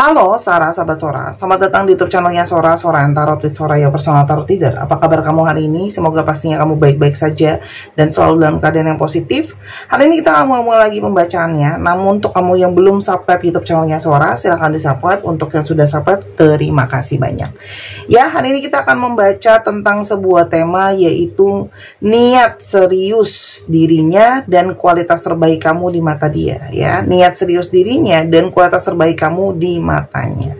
Halo Sarah, sahabat Sora. Selamat datang di YouTube channelnya Sora, Sora and Tarot with Soraya Personal Tarot Reader. Apa kabar kamu hari ini? Semoga pastinya kamu baik-baik saja dan selalu dalam keadaan yang positif. Hari ini kita akan mulai lagi pembacaannya. Namun untuk kamu yang belum subscribe YouTube channelnya Sora, silahkan di subscribe. Untuk yang sudah subscribe, terima kasih banyak. Ya, hari ini kita akan membaca tentang sebuah tema, yaitu niat serius dirinya dan kualitas terbaik kamu di mata dia. Ya, niat serius dirinya dan kualitas terbaik kamu di matanya.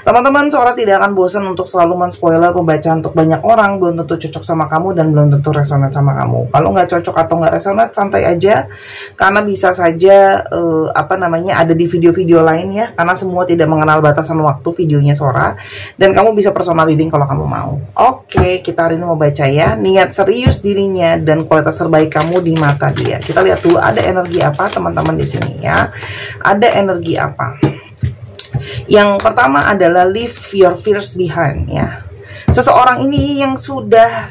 Teman-teman, Sora tidak akan bosan untuk selalu men-spoiler pembacaan untuk banyak orang. Belum tentu cocok sama kamu dan belum tentu resonate sama kamu. Kalau nggak cocok atau nggak resonate, santai aja, karena bisa saja ada di video-video lain ya, karena semua tidak mengenal batasan waktu videonya Sora, dan kamu bisa personal reading kalau kamu mau. Oke, kita hari ini mau baca ya, niat serius dirinya dan kualitas terbaik kamu di mata dia. Kita lihat dulu ada energi apa teman-teman di sini ya. Ada energi apa? Yang pertama adalah leave your fears behind ya. Seseorang ini yang sudah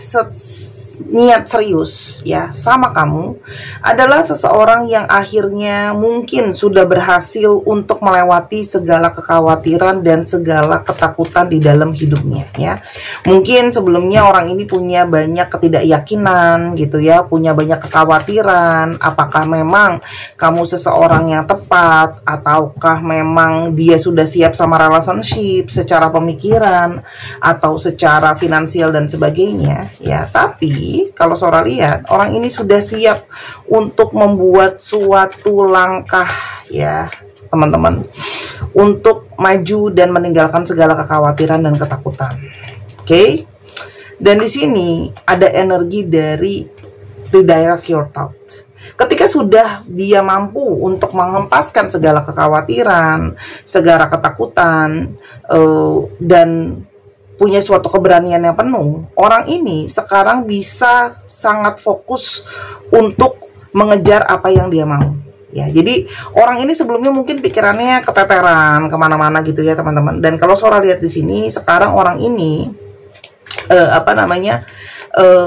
niat serius ya sama kamu adalah seseorang yang akhirnya mungkin sudah berhasil untuk melewati segala kekhawatiran dan segala ketakutan di dalam hidupnya ya. Mungkin sebelumnya orang ini punya banyak ketidakyakinan gitu ya, punya banyak kekhawatiran apakah memang kamu seseorang yang tepat, ataukah memang dia sudah siap sama relationship secara pemikiran atau secara finansial dan sebagainya ya. Tapi kalau Sora lihat, orang ini sudah siap untuk membuat suatu langkah ya teman-teman, untuk maju dan meninggalkan segala kekhawatiran dan ketakutan. Oke? Dan di sini ada energi dari redirect your thought. Ketika sudah dia mampu untuk menghempaskan segala kekhawatiran, segala ketakutan, dan punya suatu keberanian yang penuh, orang ini sekarang bisa sangat fokus untuk mengejar apa yang dia mau ya. Jadi orang ini sebelumnya mungkin pikirannya keteteran kemana-mana gitu ya teman-teman. Dan kalau Sora lihat di sini, sekarang orang ini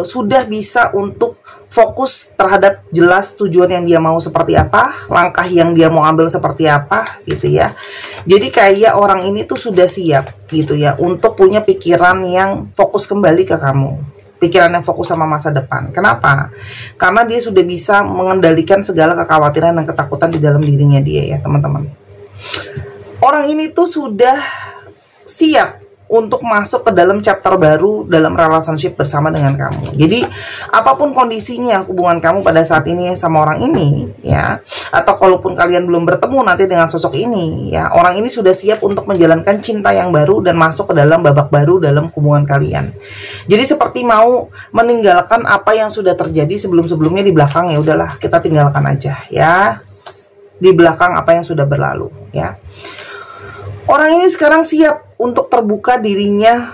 sudah bisa untuk fokus terhadap jelas tujuan yang dia mau seperti apa, langkah yang dia mau ambil seperti apa gitu ya. Jadi kayak orang ini tuh sudah siap gitu ya untuk punya pikiran yang fokus kembali ke kamu, pikiran yang fokus sama masa depan. Kenapa? Karena dia sudah bisa mengendalikan segala kekhawatiran dan ketakutan di dalam dirinya dia ya teman-teman. Orang ini tuh sudah siap untuk masuk ke dalam chapter baru dalam relationship bersama dengan kamu. Jadi apapun kondisinya hubungan kamu pada saat ini sama orang ini ya, atau kalaupun kalian belum bertemu nanti dengan sosok ini ya, orang ini sudah siap untuk menjalankan cinta yang baru dan masuk ke dalam babak baru dalam hubungan kalian. Jadi seperti mau meninggalkan apa yang sudah terjadi sebelum-sebelumnya di belakang, ya udahlah kita tinggalkan aja ya, di belakang apa yang sudah berlalu ya. Orang ini sekarang siap untuk terbuka dirinya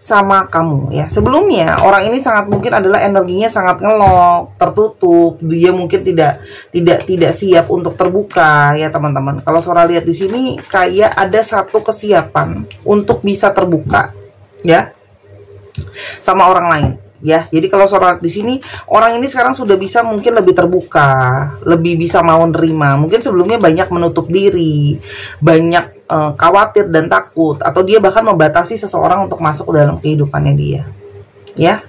sama kamu ya. Sebelumnya orang ini sangat mungkin adalah energinya sangat ngelok, tertutup. Dia mungkin tidak siap untuk terbuka ya teman-teman. Kalau Sora lihat di sini kayak ada satu kesiapan untuk bisa terbuka ya sama orang lain ya. Jadi kalau Sora di sini, orang ini sekarang sudah bisa mungkin lebih terbuka, lebih bisa mau nerima. Mungkin sebelumnya banyak menutup diri, banyak khawatir dan takut, atau dia bahkan membatasi seseorang untuk masuk ke dalam kehidupannya dia ya.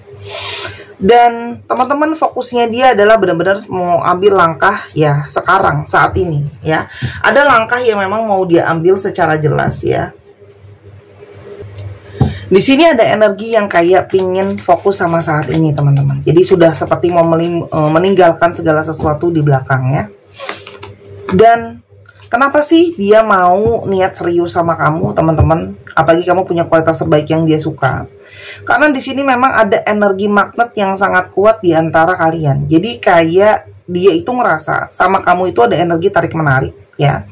Dan teman-teman, fokusnya dia adalah benar-benar mau ambil langkah ya sekarang, saat ini ya. Ada langkah yang memang mau dia ambil secara jelas ya. Di sini ada energi yang kayak pingin fokus sama saat ini teman-teman. Jadi sudah seperti mau meninggalkan segala sesuatu di belakang ya. Dan kenapa sih dia mau niat serius sama kamu teman-teman? Apalagi kamu punya kualitas terbaik yang dia suka. Karena di sini memang ada energi magnet yang sangat kuat di antara kalian. Jadi kayak dia itu ngerasa sama kamu itu ada energi tarik menarik ya.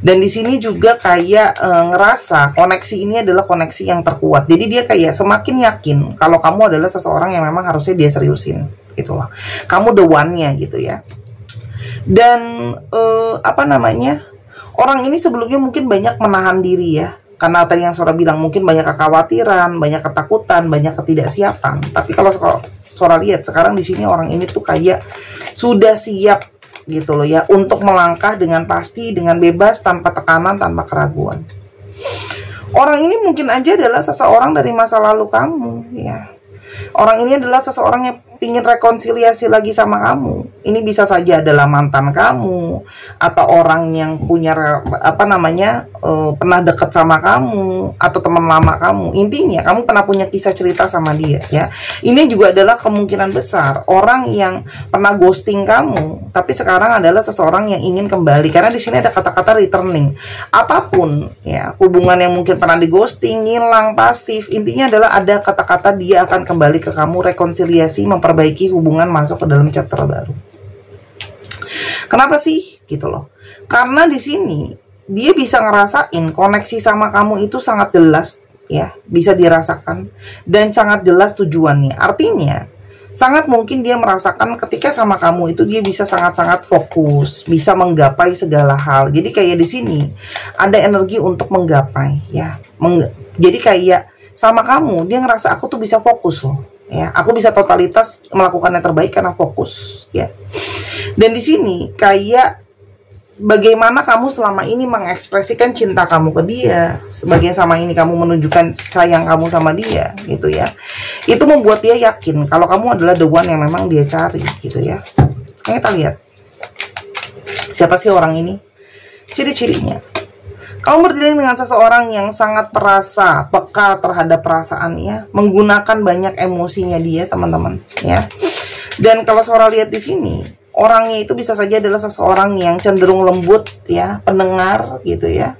Dan di sini juga kayak ngerasa koneksi ini adalah koneksi yang terkuat. Jadi dia kayak semakin yakin kalau kamu adalah seseorang yang memang harusnya dia seriusin gitu loh. Kamu the one-nya gitu ya. Dan orang ini sebelumnya mungkin banyak menahan diri ya. Karena tadi yang Sora bilang mungkin banyak kekhawatiran, banyak ketakutan, banyak ketidaksiapan. Tapi kalau Sora lihat sekarang di sini orang ini tuh kayak sudah siap gitu loh ya, untuk melangkah dengan pasti, dengan bebas, tanpa tekanan, tanpa keraguan. Orang ini mungkin aja adalah seseorang dari masa lalu kamu, ya. Orang ini adalah seseorang yang ingin rekonsiliasi lagi sama kamu. Ini bisa saja adalah mantan kamu, atau orang yang punya pernah dekat sama kamu, atau teman lama kamu. Intinya kamu pernah punya kisah cerita sama dia, ya. Ini juga adalah kemungkinan besar orang yang pernah ghosting kamu, tapi sekarang adalah seseorang yang ingin kembali. Karena di sini ada kata-kata returning. Apapun, ya, hubungan yang mungkin pernah di ghosting, ngilang, pasif, intinya adalah ada kata-kata dia akan kembali ke kamu, rekonsiliasi, memperbaiki hubungan, masuk ke dalam chapter baru. Kenapa sih gitu loh? Karena di sini dia bisa ngerasain koneksi sama kamu itu sangat jelas, ya, bisa dirasakan dan sangat jelas tujuannya. Artinya sangat mungkin dia merasakan ketika sama kamu itu dia bisa sangat-sangat fokus, bisa menggapai segala hal. Jadi kayak di sini ada energi untuk menggapai, ya. Jadi kayak sama kamu dia ngerasa aku tuh bisa fokus loh, ya. Aku bisa totalitas melakukan yang terbaik karena fokus, ya. Dan di sini kayak bagaimana kamu selama ini mengekspresikan cinta kamu ke dia, sebagian sama ini kamu menunjukkan sayang kamu sama dia, gitu ya. Itu membuat dia yakin kalau kamu adalah the one yang memang dia cari, gitu ya. Sekarang kita lihat siapa sih orang ini, ciri-cirinya. Kamu berdiri dengan seseorang yang sangat perasa, peka terhadap perasaannya, menggunakan banyak emosinya dia, teman-teman, ya. Dan kalau Sora lihat di sini, orangnya itu bisa saja adalah seseorang yang cenderung lembut, ya, pendengar, gitu ya.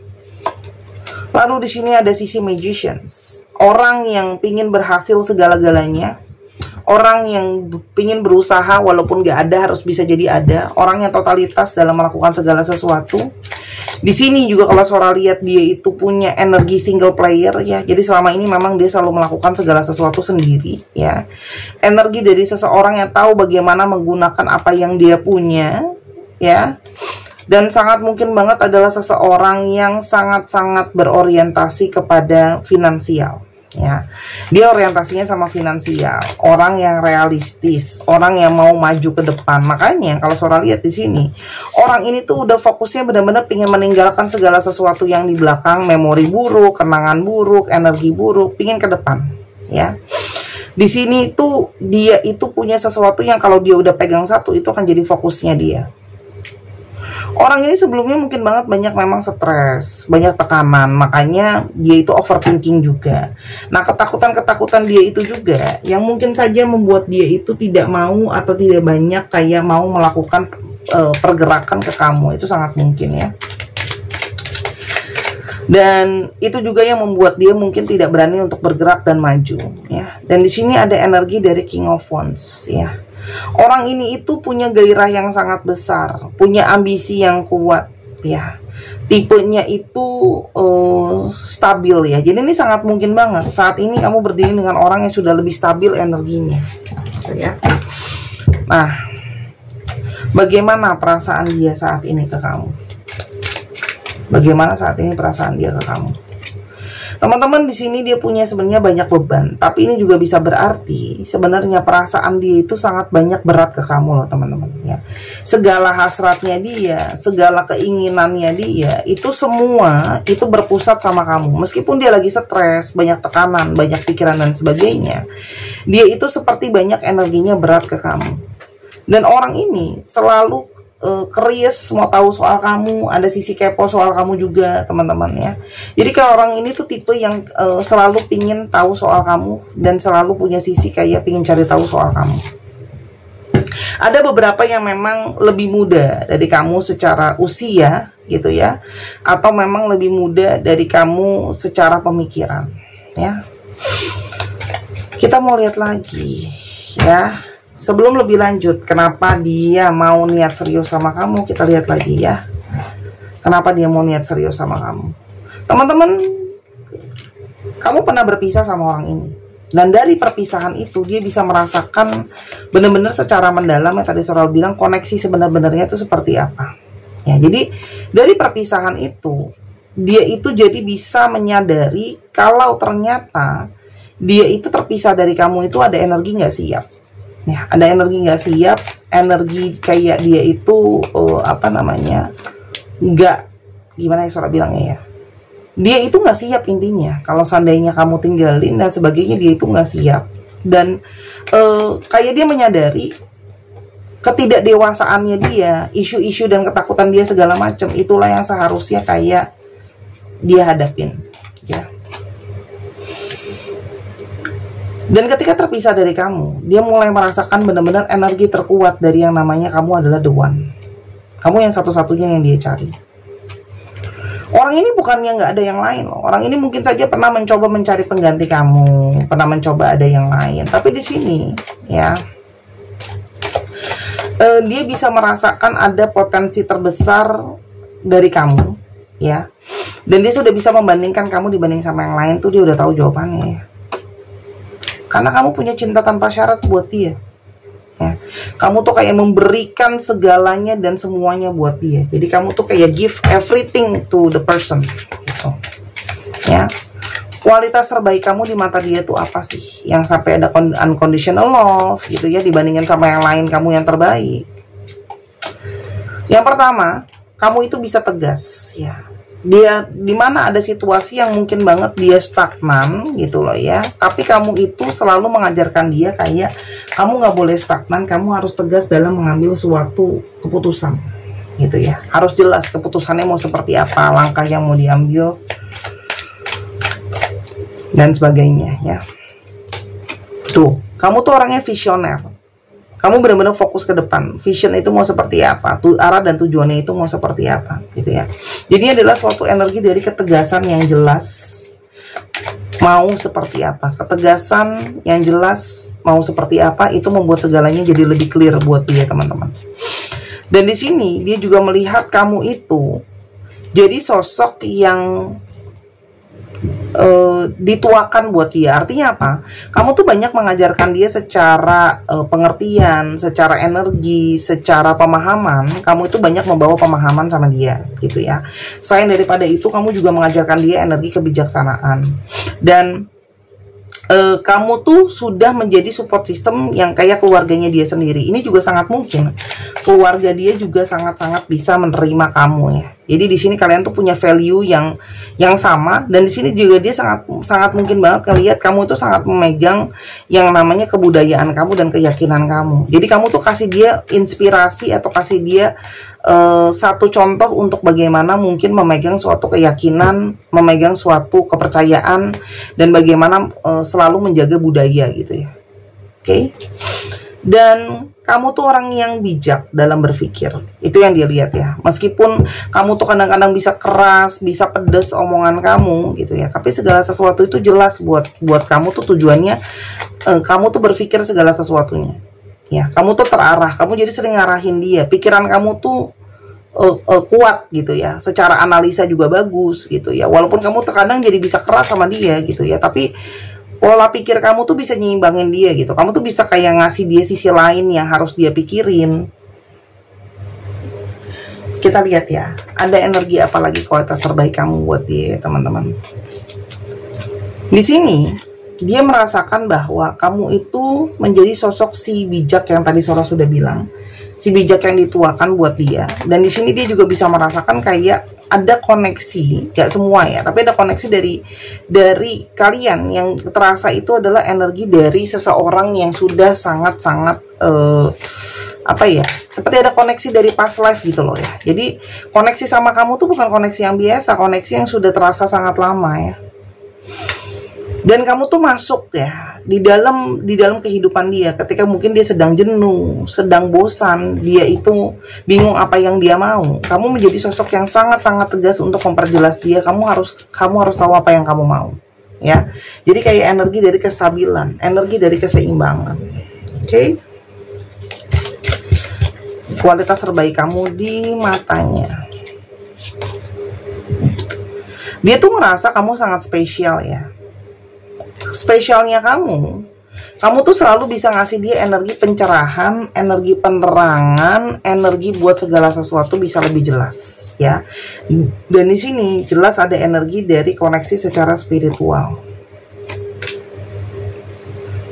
Lalu di sini ada sisi magicians, orang yang pingin berhasil segala-galanya, orang yang pingin berusaha walaupun gak ada harus bisa jadi ada, orang yang totalitas dalam melakukan segala sesuatu. Di sini juga kalau Sora lihat dia itu punya energi single player, ya. Jadi selama ini memang dia selalu melakukan segala sesuatu sendiri, ya. Energi dari seseorang yang tahu bagaimana menggunakan apa yang dia punya, ya. Dan sangat mungkin banget adalah seseorang yang sangat-sangat berorientasi kepada finansial, ya. Dia orientasinya sama finansial, orang yang realistis, orang yang mau maju ke depan. Makanya kalau Sora lihat di sini, orang ini tuh udah fokusnya benar-benar pengen meninggalkan segala sesuatu yang di belakang, memori buruk, kenangan buruk, energi buruk, pengen ke depan, ya. Di sini tuh dia itu punya sesuatu yang kalau dia udah pegang satu itu akan jadi fokusnya dia. Orang ini sebelumnya mungkin banget banyak memang stres, banyak tekanan, makanya dia itu overthinking juga. Nah, ketakutan-ketakutan dia itu juga yang mungkin saja membuat dia itu tidak mau atau tidak banyak kayak mau melakukan pergerakan ke kamu, itu sangat mungkin, ya. Dan itu juga yang membuat dia mungkin tidak berani untuk bergerak dan maju, ya. Dan di sini ada energi dari King of Wands, ya. Orang ini itu punya gairah yang sangat besar, punya ambisi yang kuat, ya. Tipenya itu stabil, ya. Jadi ini sangat mungkin banget saat ini kamu berdiri dengan orang yang sudah lebih stabil energinya, ya. Nah, bagaimana perasaan dia saat ini ke kamu? Bagaimana saat ini perasaan dia ke kamu? Teman-teman, di sini dia punya sebenarnya banyak beban, tapi ini juga bisa berarti sebenarnya perasaan dia itu sangat banyak berat ke kamu loh, teman-teman, ya. Segala hasratnya dia, segala keinginannya dia, itu semua itu berpusat sama kamu. Meskipun dia lagi stres, banyak tekanan, banyak pikiran dan sebagainya, dia itu seperti banyak energinya berat ke kamu. Dan orang ini selalu curious, mau tahu soal kamu, ada sisi kepo soal kamu juga, teman-teman, ya. Jadi kalau orang ini tuh tipe yang selalu pingin tahu soal kamu dan selalu punya sisi kayak pingin cari tahu soal kamu. Ada beberapa yang memang lebih muda dari kamu secara usia, gitu ya, atau memang lebih muda dari kamu secara pemikiran, ya. Kita mau lihat lagi, ya. Sebelum lebih lanjut, kenapa dia mau niat serius sama kamu, kita lihat lagi, ya. Kenapa dia mau niat serius sama kamu? Teman-teman, kamu pernah berpisah sama orang ini. Dan dari perpisahan itu, dia bisa merasakan benar-benar secara mendalam, yang tadi Sora bilang, koneksi sebenar-benarnya itu seperti apa. Ya, jadi dari perpisahan itu, dia itu jadi bisa menyadari kalau ternyata dia itu terpisah dari kamu itu ada energi nggak siap. Ya, ada energi nggak siap, energi kayak dia itu nggak, gimana ya Sora bilangnya, ya, Dia itu nggak siap intinya. Kalau seandainya kamu tinggalin dan sebagainya, dia itu nggak siap. Dan kayak dia menyadari ketidakdewasaannya dia, isu-isu dan ketakutan dia segala macam, itulah yang seharusnya kayak dia hadapin, ya. Dan ketika terpisah dari kamu, dia mulai merasakan benar-benar energi terkuat dari yang namanya kamu adalah the one. Kamu yang satu-satunya yang dia cari. Orang ini bukannya nggak ada yang lain loh. Orang ini mungkin saja pernah mencoba mencari pengganti kamu, pernah mencoba ada yang lain. Tapi di sini, ya, dia bisa merasakan ada potensi terbesar dari kamu, ya. Dan dia sudah bisa membandingkan kamu dibanding sama yang lain tuh, dia udah tahu jawabannya, ya. Karena kamu punya cinta tanpa syarat buat dia. Ya. Kamu tuh kayak memberikan segalanya dan semuanya buat dia. Jadi kamu tuh kayak give everything to the person, gitu. Ya. Kualitas terbaik kamu di mata dia tuh apa sih? Yang sampai ada unconditional love gitu ya, dibandingin sama yang lain kamu yang terbaik. Yang pertama, kamu itu bisa tegas, ya. Dia dimana ada situasi yang mungkin banget dia stagnan gitu loh ya, tapi kamu itu selalu mengajarkan dia kayak kamu nggak boleh stagnan, kamu harus tegas dalam mengambil suatu keputusan gitu ya. Harus jelas keputusannya mau seperti apa, langkah yang mau diambil dan sebagainya, ya. Tuh, kamu tuh orangnya visioner. Kamu benar-benar fokus ke depan. Vision itu mau seperti apa, arah dan tujuannya itu mau seperti apa, gitu ya. Jadi ini adalah suatu energi dari ketegasan yang jelas mau seperti apa. Ketegasan yang jelas mau seperti apa itu membuat segalanya jadi lebih clear buat dia, teman-teman. Dan di sini dia juga melihat kamu itu jadi sosok yang dituakan buat dia. Artinya apa? Kamu tuh banyak mengajarkan dia secara pengertian, secara energi, secara pemahaman. Kamu itu banyak membawa pemahaman sama dia, gitu ya. Selain daripada itu, kamu juga mengajarkan dia energi kebijaksanaan. Dan kamu tuh sudah menjadi support system yang kayak keluarganya dia sendiri. Ini juga sangat mungkin keluarga dia juga sangat-sangat bisa menerima kamu, ya. Jadi di sini kalian tuh punya value yang sama, dan di sini juga dia sangat mungkin banget ngelihat kamu tuh sangat memegang yang namanya kebudayaan kamu dan keyakinan kamu. Jadi kamu tuh kasih dia inspirasi atau kasih dia satu contoh untuk bagaimana mungkin memegang suatu keyakinan, memegang suatu kepercayaan, dan bagaimana selalu menjaga budaya, gitu ya. Oke. Dan kamu tuh orang yang bijak dalam berpikir. Itu yang dia lihat, ya. Meskipun kamu tuh kadang-kadang bisa keras, bisa pedes omongan kamu, gitu ya. Tapi segala sesuatu itu jelas buat kamu tuh tujuannya. Kamu tuh berpikir segala sesuatunya. Ya, kamu tuh terarah, kamu jadi sering ngarahin dia. Pikiran kamu tuh kuat gitu ya. Secara analisa juga bagus gitu ya. Walaupun kamu terkadang jadi bisa keras sama dia gitu ya, tapi pola pikir kamu tuh bisa nyimbangin dia gitu. Kamu tuh bisa kayak ngasih dia sisi lain yang harus dia pikirin. Kita lihat ya, ada energi apa lagi kualitas terbaik kamu buat dia, teman-teman. Di sini dia merasakan bahwa kamu itu menjadi sosok si bijak yang tadi Sora sudah bilang, si bijak yang dituakan buat dia. Dan di sini dia juga bisa merasakan kayak ada koneksi, gak semua ya, tapi ada koneksi dari kalian yang terasa itu adalah energi dari seseorang yang sudah sangat-sangat apa ya, seperti ada koneksi dari past life gitu loh ya. Jadi koneksi sama kamu tuh bukan koneksi yang biasa, koneksi yang sudah terasa sangat lama ya. Dan kamu tuh masuk ya di dalam kehidupan dia ketika mungkin dia sedang jenuh, sedang bosan, dia itu bingung apa yang dia mau. Kamu menjadi sosok yang sangat-sangat tegas untuk memperjelas dia. Kamu harus tahu apa yang kamu mau, ya. Jadi kayak energi dari kestabilan, energi dari keseimbangan. Oke. Kualitas terbaik kamu di matanya. Dia tuh ngerasa kamu sangat spesial ya. Spesialnya kamu tuh selalu bisa ngasih dia energi pencerahan, energi penerangan, energi buat segala sesuatu bisa lebih jelas, ya. Dan di sini jelas ada energi dari koneksi secara spiritual.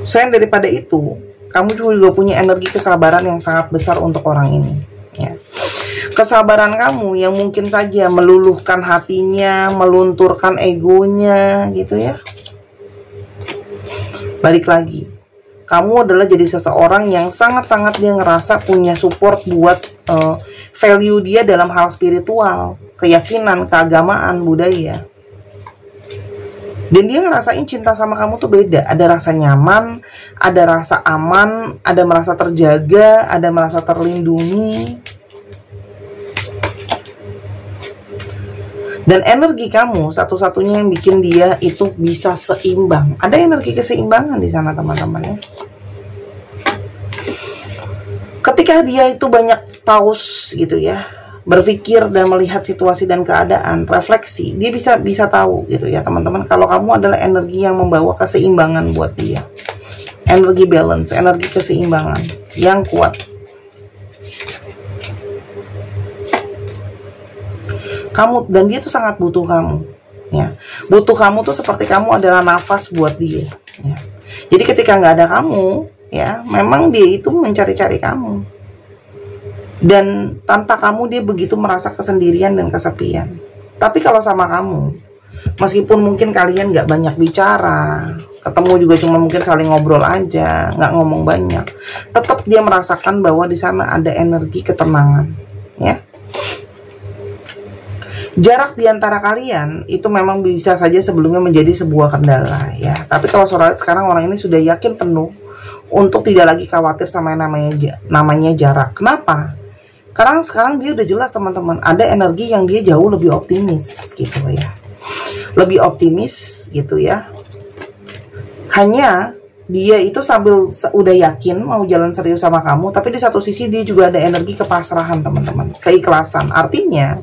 Selain daripada itu, kamu juga punya energi kesabaran yang sangat besar untuk orang ini, ya. kesabaran kamu yang mungkin saja meluluhkan hatinya, melunturkan egonya gitu ya. Balik lagi, kamu adalah jadi seseorang yang sangat-sangat dia ngerasa punya support buat value dia dalam hal spiritual, keyakinan, keagamaan, budaya. Dan dia ngerasain cinta sama kamu tuh beda. Ada rasa nyaman, ada rasa aman, ada merasa terjaga, ada merasa terlindungi. Dan energi kamu satu-satunya yang bikin dia itu bisa seimbang. Ada energi keseimbangan di sana teman-teman ya. Ketika dia itu banyak pause gitu ya, berpikir dan melihat situasi dan keadaan, refleksi, dia bisa tahu gitu ya teman-teman, kalau kamu adalah energi yang membawa keseimbangan buat dia. Energi balance, energi keseimbangan yang kuat. Kamu dan dia tuh sangat butuh kamu ya. Butuh kamu tuh seperti kamu adalah nafas buat dia ya. Jadi ketika nggak ada kamu ya, memang dia itu mencari-cari kamu, dan tanpa kamu dia begitu merasa kesendirian dan kesepian. Tapi kalau sama kamu, meskipun mungkin kalian nggak banyak bicara, ketemu juga cuma mungkin saling ngobrol aja, nggak ngomong banyak, tetap dia merasakan bahwa di sana ada energi ketenangan ya. Jarak di antara kalian itu memang bisa saja sebelumnya menjadi sebuah kendala ya. Tapi kalau sekarang orang ini sudah yakin penuh untuk tidak lagi khawatir sama yang namanya jarak. Kenapa? Karena sekarang dia udah jelas teman-teman, ada energi yang dia jauh lebih optimis gitu ya. Lebih optimis gitu ya. Hanya dia itu sambil udah yakin mau jalan serius sama kamu, tapi di satu sisi dia juga ada energi kepasrahan teman-teman, keikhlasan. Artinya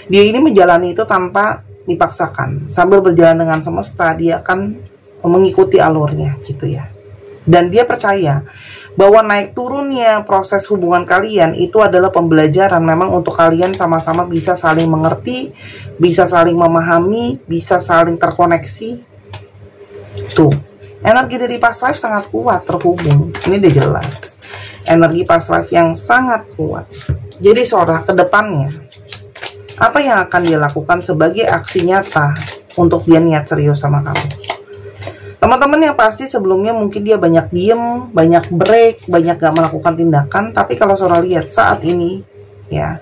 dia ini menjalani itu tanpa dipaksakan, sambil berjalan dengan semesta, dia akan mengikuti alurnya gitu ya. Dan dia percaya bahwa naik turunnya proses hubungan kalian itu adalah pembelajaran memang untuk kalian sama-sama bisa saling mengerti, bisa saling memahami, bisa saling terkoneksi. Tuh, energi dari past life sangat kuat terhubung. Ini udah jelas. Energi past life yang sangat kuat. Jadi Sora, ke depannya apa yang akan dia lakukan sebagai aksi nyata untuk dia niat serius sama kamu? Teman-teman yang pasti sebelumnya mungkin dia banyak diem, banyak break, banyak gak melakukan tindakan. Tapi kalau Sora lihat saat ini ya,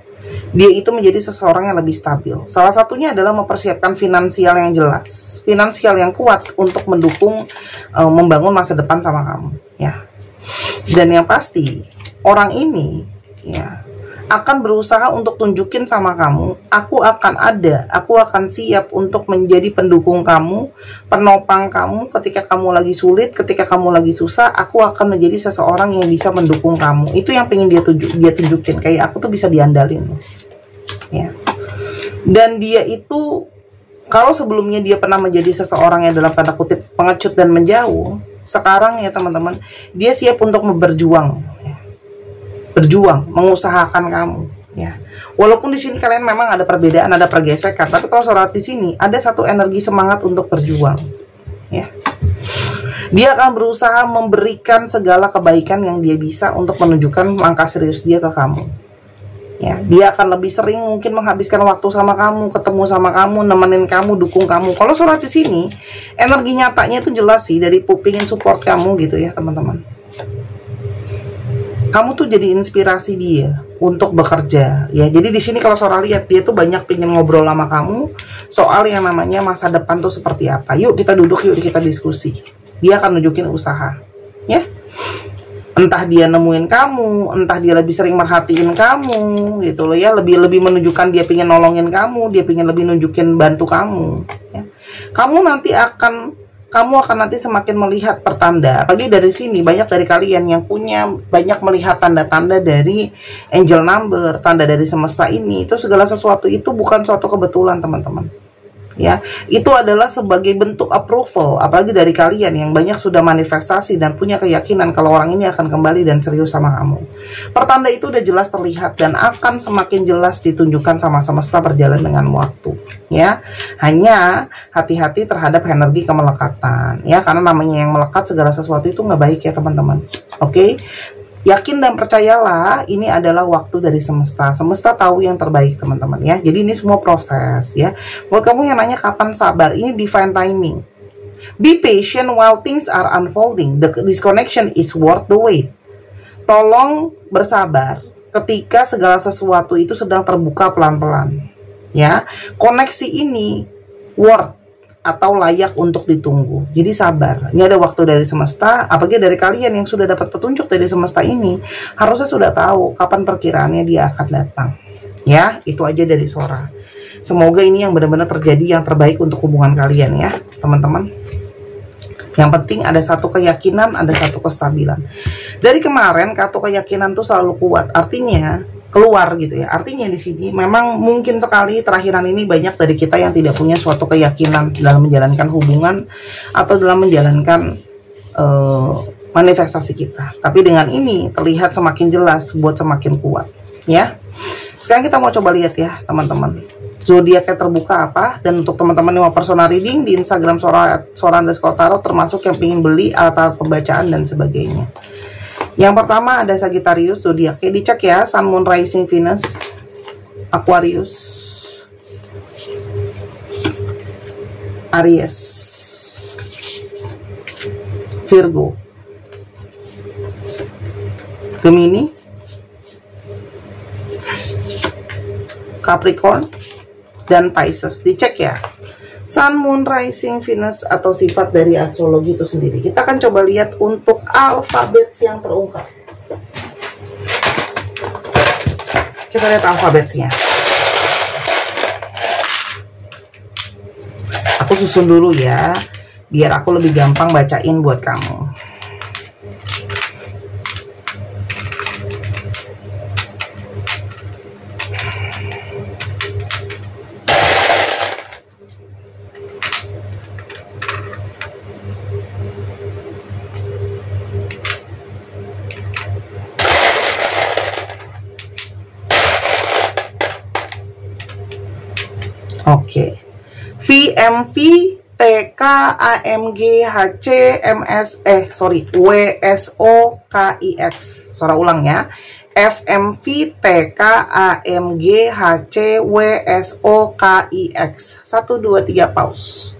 dia itu menjadi seseorang yang lebih stabil. Salah satunya adalah mempersiapkan finansial yang jelas, finansial yang kuat untuk mendukung membangun masa depan sama kamu ya. Dan yang pasti orang ini ya akan berusaha untuk tunjukin sama kamu, aku akan ada, aku akan siap untuk menjadi pendukung kamu, penopang kamu ketika kamu lagi sulit, ketika kamu lagi susah, aku akan menjadi seseorang yang bisa mendukung kamu. Itu yang pengen dia tunjukin, kayak aku tuh bisa diandalin ya. Dan dia itu, kalau sebelumnya dia pernah menjadi seseorang yang dalam tanda kutip pengecut dan menjauh, sekarang ya teman-teman, dia siap untuk berjuang ya. Berjuang, mengusahakan kamu ya. Walaupun di sini kalian memang ada perbedaan, ada pergesekan, tapi kalau Sora di sini ada satu energi semangat untuk berjuang ya. Dia akan berusaha memberikan segala kebaikan yang dia bisa untuk menunjukkan langkah serius dia ke kamu ya. Dia akan lebih sering mungkin menghabiskan waktu sama kamu, ketemu sama kamu, nemenin kamu, dukung kamu. Kalau Sora di sini energi nyatanya itu jelas sih, dari pingin support kamu gitu ya teman-teman. Kamu tuh jadi inspirasi dia untuk bekerja ya. Jadi di sini kalau Sora lihat dia tuh banyak pengen ngobrol sama kamu soal yang namanya masa depan tuh seperti apa. Yuk kita duduk, yuk kita diskusi. Dia akan nunjukin usaha ya. Entah dia nemuin kamu, entah dia lebih sering merhatiin kamu gitu loh ya. Lebih menunjukkan dia pengen nolongin kamu, dia pengen lebih nunjukin bantu kamu ya. Kamu akan nanti semakin melihat pertanda. Apalagi dari sini banyak dari kalian yang punya banyak melihat tanda-tanda dari angel number, tanda dari semesta ini. Itu segala sesuatu itu bukan suatu kebetulan teman-teman ya. Itu adalah sebagai bentuk approval, apalagi dari kalian yang banyak sudah manifestasi dan punya keyakinan kalau orang ini akan kembali dan serius sama kamu. Pertanda itu udah jelas terlihat dan akan semakin jelas ditunjukkan sama semesta berjalan dengan waktu ya. Hanya hati-hati terhadap energi kemelekatan ya, karena namanya yang melekat segala sesuatu itu nggak baik ya teman-teman. Oke? Yakin dan percayalah, ini adalah waktu dari semesta. Semesta tahu yang terbaik, teman-teman ya. Jadi ini semua proses ya. Buat kamu yang nanya kapan sabar, ini divine timing. Be patient while things are unfolding. This connection is worth the wait. Tolong bersabar ketika segala sesuatu itu sedang terbuka pelan-pelan. Ya, koneksi ini worth atau layak untuk ditunggu. Jadi sabar. Ini ada waktu dari semesta. Apalagi dari kalian yang sudah dapat petunjuk dari semesta ini, harusnya sudah tahu kapan perkiraannya dia akan datang. Ya, itu aja dari Sora. Semoga ini yang benar-benar terjadi yang terbaik untuk hubungan kalian ya, teman-teman. Yang penting ada satu keyakinan, ada satu kestabilan. Dari kemarin kartu keyakinan tuh selalu kuat. Artinya keluar gitu ya. Artinya di sini memang mungkin sekali terakhiran ini banyak dari kita yang tidak punya suatu keyakinan dalam menjalankan hubungan atau dalam menjalankan manifestasi kita. Tapi dengan ini terlihat semakin jelas buat semakin kuat ya. Sekarang kita mau coba lihat ya teman-teman, zodiaknya terbuka apa. Dan untuk teman-teman yang mau personal reading di Instagram Sora_Tarot, termasuk yang ingin beli alat-alat pembacaan dan sebagainya. Yang pertama ada Sagittarius zodiaknya, dicek ya, Sun, Moon, Rising, Venus, Aquarius, Aries, Virgo, Gemini, Capricorn, dan Pisces. Dicek ya, Sun, Moon, Rising, Venus, atau sifat dari astrologi itu sendiri. Kita akan coba lihat untuk alfabet yang terungkap. Kita lihat alfabetnya. Aku susun dulu ya, biar aku lebih gampang bacain buat kamu. Oke, VMV TK AMG HC MS WSOKIX. Sora ulang ya. FMV TK AMG HC WSOKIX. 1 2 3 pause.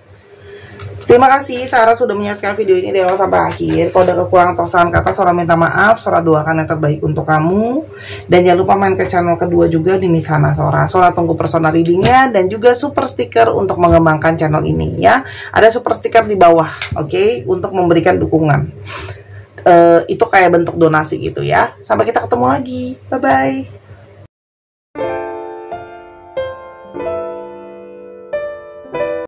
Terima kasih Sarah sudah menyaksikan video ini dari awal sampai akhir. Kalau ada kekurangan atau saran kata, Sora minta maaf. Sora doakan yang terbaik untuk kamu. Dan jangan lupa main ke channel kedua juga di Misana Sora. Sora tunggu personal readingnya dan juga super stiker untuk mengembangkan channel ini ya. Ada super stiker di bawah, oke, untuk memberikan dukungan. Itu kayak bentuk donasi gitu ya. Sampai kita ketemu lagi. Bye bye.